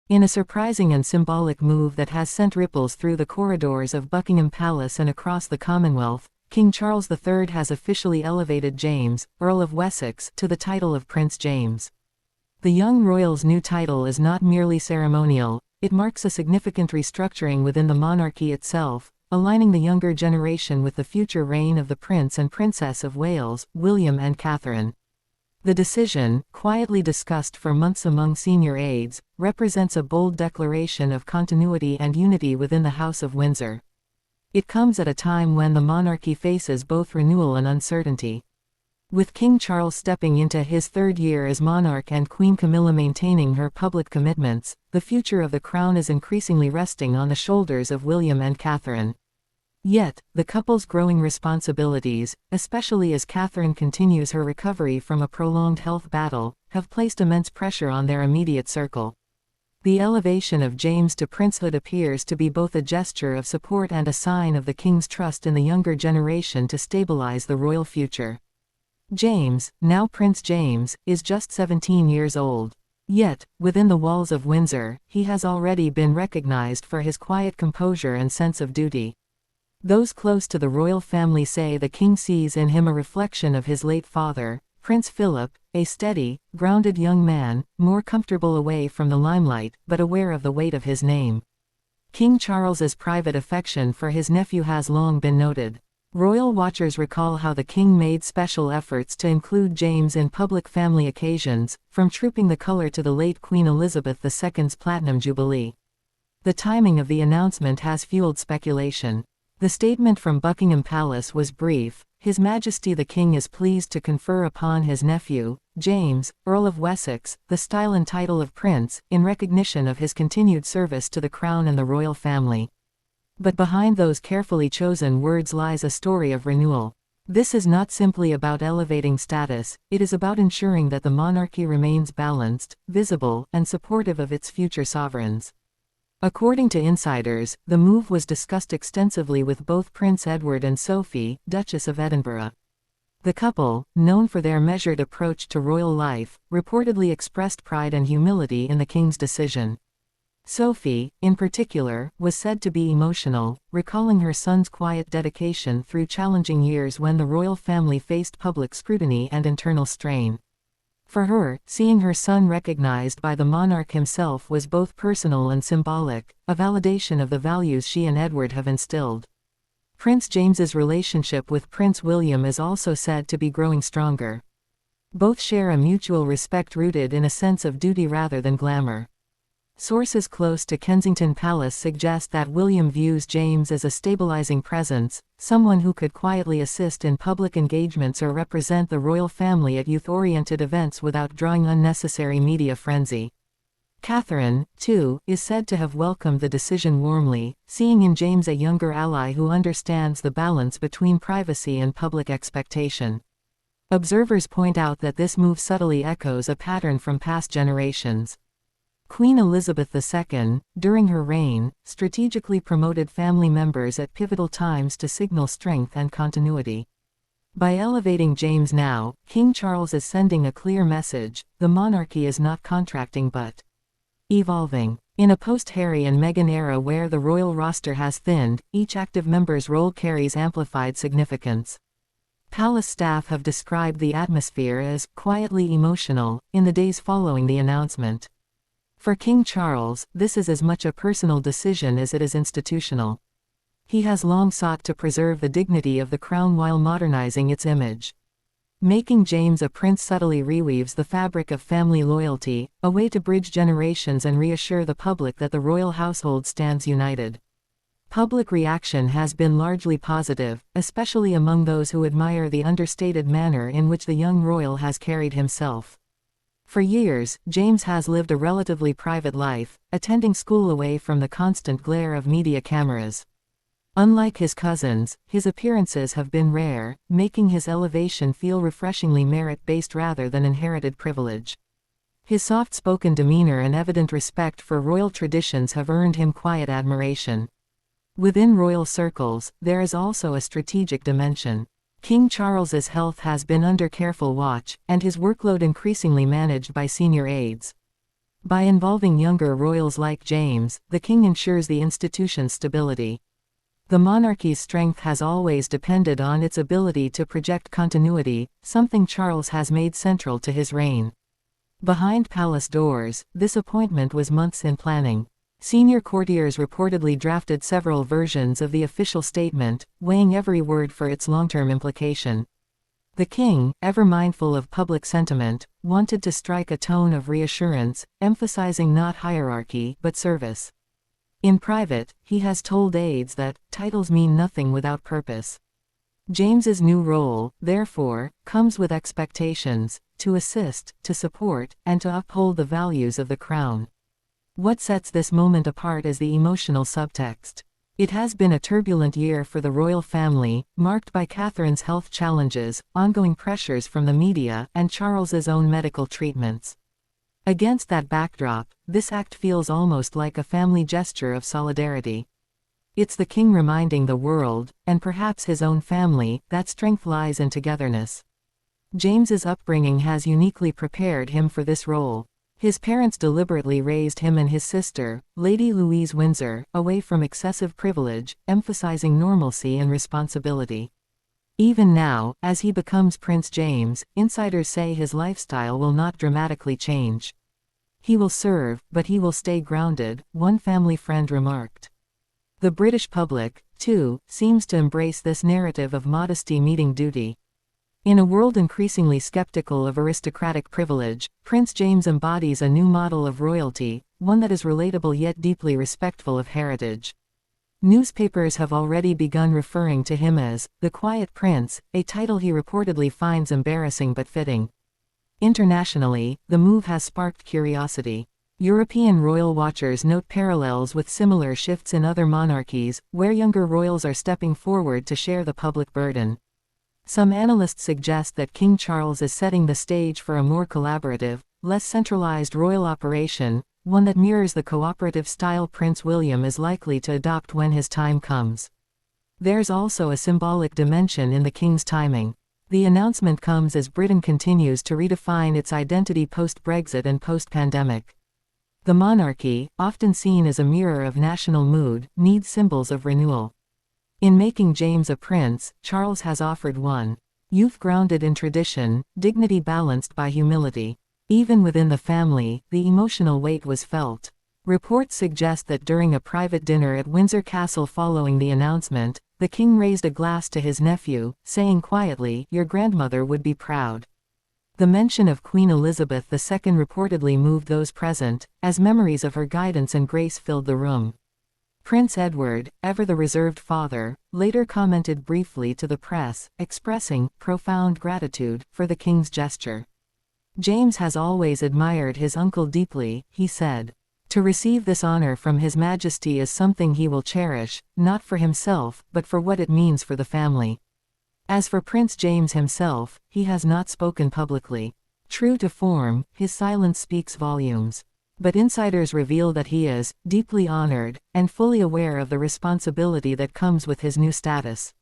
In a surprising and symbolic move that has sent ripples through the corridors of Buckingham Palace and across the Commonwealth, King Charles III has officially elevated James, Earl of Wessex, to the title of Prince James. The young royal's new title is not merely ceremonial, it marks a significant restructuring within the monarchy itself, aligning the younger generation with the future reign of the Prince and Princess of Wales, William and Catherine. The decision, quietly discussed for months among senior aides, represents a bold declaration of continuity and unity within the House of Windsor. It comes at a time when the monarchy faces both renewal and uncertainty. With King Charles stepping into his third year as monarch and Queen Camilla maintaining her public commitments, the future of the crown is increasingly resting on the shoulders of William and Catherine. Yet, the couple's growing responsibilities, especially as Catherine continues her recovery from a prolonged health battle, have placed immense pressure on their immediate circle. The elevation of James to princehood appears to be both a gesture of support and a sign of the king's trust in the younger generation to stabilize the royal future. James, now Prince James, is just 17 years old. Yet, within the walls of Windsor, he has already been recognized for his quiet composure and sense of duty. Those close to the royal family say the king sees in him a reflection of his late father, Prince Philip, a steady, grounded young man, more comfortable away from the limelight, but aware of the weight of his name. King Charles's private affection for his nephew has long been noted. Royal watchers recall how the king made special efforts to include James in public family occasions, from Trooping the Colour to the late Queen Elizabeth II's Platinum Jubilee. The timing of the announcement has fueled speculation. The statement from Buckingham Palace was brief: His Majesty the King is pleased to confer upon his nephew, James, Earl of Wessex, the style and title of Prince, in recognition of his continued service to the Crown and the royal family. But behind those carefully chosen words lies a story of renewal. This is not simply about elevating status, it is about ensuring that the monarchy remains balanced, visible, and supportive of its future sovereigns. According to insiders, the move was discussed extensively with both Prince Edward and Sophie, Duchess of Edinburgh. The couple, known for their measured approach to royal life, reportedly expressed pride and humility in the king's decision. Sophie, in particular, was said to be emotional, recalling her son's quiet dedication through challenging years when the royal family faced public scrutiny and internal strain. For her, seeing her son recognized by the monarch himself was both personal and symbolic, a validation of the values she and Edward have instilled. Prince James's relationship with Prince William is also said to be growing stronger. Both share a mutual respect rooted in a sense of duty rather than glamour. Sources close to Kensington Palace suggest that William views James as a stabilizing presence, someone who could quietly assist in public engagements or represent the royal family at youth-oriented events without drawing unnecessary media frenzy. Catherine, too, is said to have welcomed the decision warmly, seeing in James a younger ally who understands the balance between privacy and public expectation. Observers point out that this move subtly echoes a pattern from past generations. Queen Elizabeth II, during her reign, strategically promoted family members at pivotal times to signal strength and continuity. By elevating James now, King Charles is sending a clear message: the monarchy is not contracting but evolving. In a post-Harry and Meghan era where the royal roster has thinned, each active member's role carries amplified significance. Palace staff have described the atmosphere as quietly emotional in the days following the announcement. For King Charles, this is as much a personal decision as it is institutional. He has long sought to preserve the dignity of the crown while modernizing its image. Making James a prince subtly reweaves the fabric of family loyalty, a way to bridge generations and reassure the public that the royal household stands united. Public reaction has been largely positive, especially among those who admire the understated manner in which the young royal has carried himself. For years, James has lived a relatively private life, attending school away from the constant glare of media cameras. Unlike his cousins, his appearances have been rare, making his elevation feel refreshingly merit-based rather than inherited privilege. His soft-spoken demeanor and evident respect for royal traditions have earned him quiet admiration. Within royal circles, there is also a strategic dimension. King Charles's health has been under careful watch, and his workload increasingly managed by senior aides. By involving younger royals like James, the king ensures the institution's stability. The monarchy's strength has always depended on its ability to project continuity, something Charles has made central to his reign. Behind palace doors, this appointment was months in planning. Senior courtiers reportedly drafted several versions of the official statement, weighing every word for its long-term implication. The king, ever mindful of public sentiment, wanted to strike a tone of reassurance, emphasizing not hierarchy but service. In private, he has told aides that titles mean nothing without purpose. James's new role, therefore, comes with expectations to assist, to support, and to uphold the values of the crown. What sets this moment apart is the emotional subtext. It has been a turbulent year for the royal family, marked by Catherine's health challenges, ongoing pressures from the media, and Charles's own medical treatments. Against that backdrop, this act feels almost like a family gesture of solidarity. It's the king reminding the world, and perhaps his own family, that strength lies in togetherness. James's upbringing has uniquely prepared him for this role. His parents deliberately raised him and his sister, Lady Louise Windsor, away from excessive privilege, emphasizing normalcy and responsibility. Even now, as he becomes Prince James, insiders say his lifestyle will not dramatically change. He will serve, but he will stay grounded, one family friend remarked. The British public, too, seems to embrace this narrative of modesty meeting duty. In a world increasingly skeptical of aristocratic privilege, Prince James embodies a new model of royalty, one that is relatable yet deeply respectful of heritage. Newspapers have already begun referring to him as the Quiet Prince, a title he reportedly finds embarrassing but fitting. Internationally, the move has sparked curiosity. European royal watchers note parallels with similar shifts in other monarchies, where younger royals are stepping forward to share the public burden. Some analysts suggest that King Charles is setting the stage for a more collaborative, less centralized royal operation, one that mirrors the cooperative style Prince William is likely to adopt when his time comes. There's also a symbolic dimension in the king's timing. The announcement comes as Britain continues to redefine its identity post-Brexit and post-pandemic. The monarchy, often seen as a mirror of national mood, needs symbols of renewal. In making James a prince, Charles has offered one. Youth grounded in tradition, dignity balanced by humility. Even within the family, the emotional weight was felt. Reports suggest that during a private dinner at Windsor Castle following the announcement, the king raised a glass to his nephew, saying quietly, "Your grandmother would be proud." The mention of Queen Elizabeth II reportedly moved those present, as memories of her guidance and grace filled the room. Prince Edward, ever the reserved father, later commented briefly to the press, expressing profound gratitude for the king's gesture. James has always admired his uncle deeply, he said. To receive this honor from His Majesty is something he will cherish, not for himself, but for what it means for the family. As for Prince James himself, he has not spoken publicly. True to form, his silence speaks volumes. But insiders reveal that he is deeply honored and fully aware of the responsibility that comes with his new status.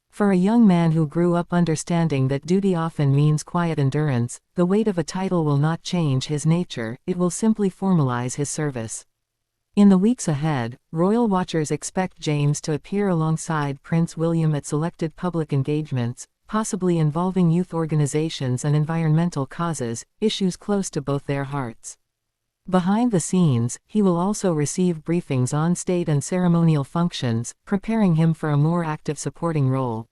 For a young man who grew up understanding that duty often means quiet endurance, the weight of a title will not change his nature, it will simply formalize his service. In the weeks ahead, royal watchers expect James to appear alongside Prince William at selected public engagements, possibly involving youth organizations and environmental causes, issues close to both their hearts. Behind the scenes, he will also receive briefings on state and ceremonial functions, preparing him for a more active supporting role.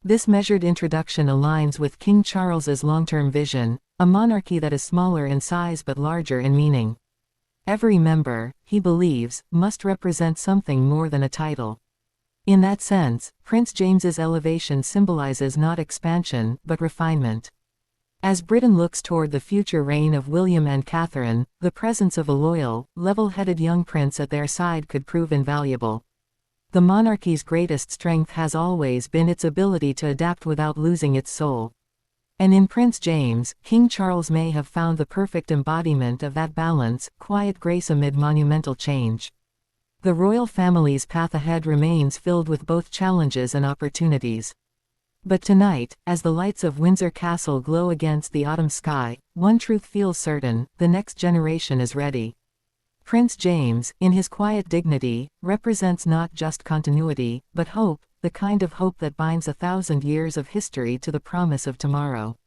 This measured introduction aligns with King Charles's long-term vision, a monarchy that is smaller in size but larger in meaning. Every member, he believes, must represent something more than a title. In that sense, Prince James's elevation symbolizes not expansion, but refinement. As Britain looks toward the future reign of William and Catherine, the presence of a loyal, level-headed young prince at their side could prove invaluable. The monarchy's greatest strength has always been its ability to adapt without losing its soul. And in Prince James, King Charles may have found the perfect embodiment of that balance, quiet grace amid monumental change. The royal family's path ahead remains filled with both challenges and opportunities. But tonight, as the lights of Windsor Castle glow against the autumn sky, one truth feels certain: the next generation is ready. Prince James, in his quiet dignity, represents not just continuity, but hope, the kind of hope that binds 1,000 years of history to the promise of tomorrow.